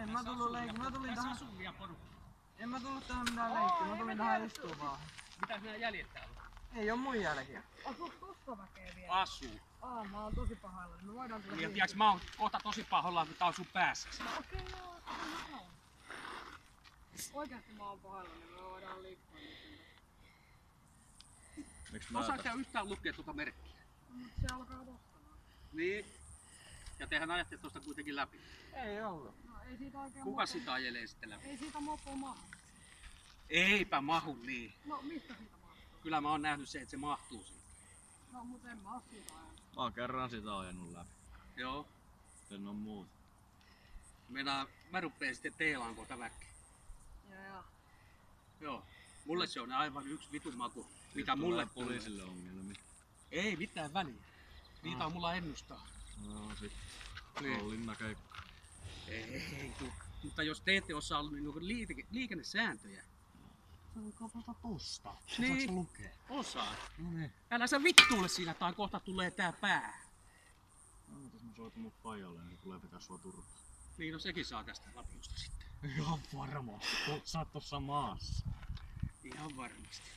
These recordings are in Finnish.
En mä tullut leikkiä. Mä tulin tähän. Asuvia porukka. En mä tullut tähän mitään leikkiä. Mä tulin tähän istumaan. Mitäs nää jäljet täällä on? Ei oo mun jälkiä. Asuuko tossa väkeä vielä? Asuu. Mä oon tosi pahalla. Me voidaan tulla Ja tiiäks mä oon kohta tosi pahoillaan, kun tää on sun päässä. Okei, joo. Oikeesti mä oon pahalla, niin me voidaan liikkua nyt. Osaatko sä yhtään lukea tuota merkkiä? Mut se alkaa tosta. Niin. Ja tehän ajatte tosta kuitenkin läpi. Ei ollut. No ei siitä oikein Kuka sitä ajelee sitten läpi? Ei siitä mopoa mahu. Eipä mahu niin. No mistä siitä mahtuu? Kyllä mä oon nähnyt se, että se mahtuu siitä. No mut en mä oo siitä ajanut. Mä oon kerran sitä ajanut läpi. Joo. Sen on muut. Mä rupeen sitten teelaan kohta väkkiä. Ja. Joo. Mulle se on aivan yksi vitun maku. Mitä Tulee mulle poliisille ongelmia. Ei mitään väliä. Niitä on mulla ennustaa. No sit. Niin. Linnakeikka. Ei tuu. Mutta jos te ette osaa liikennesääntöjä. Katsota tosta. Niin. Osaatko lukea? Osaa. No niin. Älä sä vittuule siinä, tai kohta tulee tää pää. No, jos mä soitan mun pajalle, niin tulee pitää sua turpaa. Niin, no sekin saa tästä lapiosta sitten. Ihan varmasti. Sä oot tossa maassa. Ihan varmasti.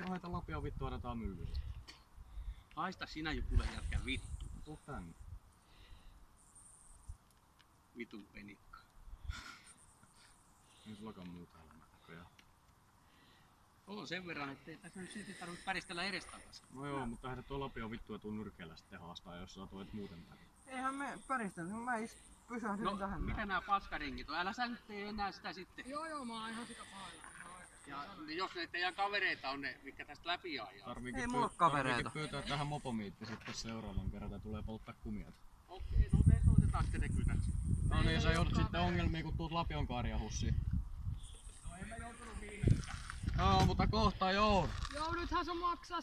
Haita lapia vittu odotaan myllyllä. Haista sinä jo kuule jätkä vittu. Tuu tänne. Vitun penikka. Ei sullakaan muuta elämää näköjään. On sen verran, ettei tässä nyt silti tarvitse päristellä edestakaisin. No joo, mutta heitä tuo lapio vittu ja tuu nyrkeillä sitten haastaa, jos sä tulet muuten päin. Eihän me päristänyt. Mä pysähdyin No, tähän. mitä nää paskaringit on? Älä sä nyt tee enää sitä sitten. Joo, mä oon ihan sitä pahalla. Ja jos ne teidän kavereita on ne, mitkä tästä läpi ajaa. Ei mulla kavereita. Pyytää tähän mopomiitti sitten seuraavan kerran, tai tulee polttaa kumiota. Okei, no me soitetaan sitten ne kyllä. No niin, sä joudut sitten ongelmiin, kun tuut Lapion karjahussiin. No en mä joutunut viimeistä. Joo, mutta kohta joo. Joo, nythän se maksaa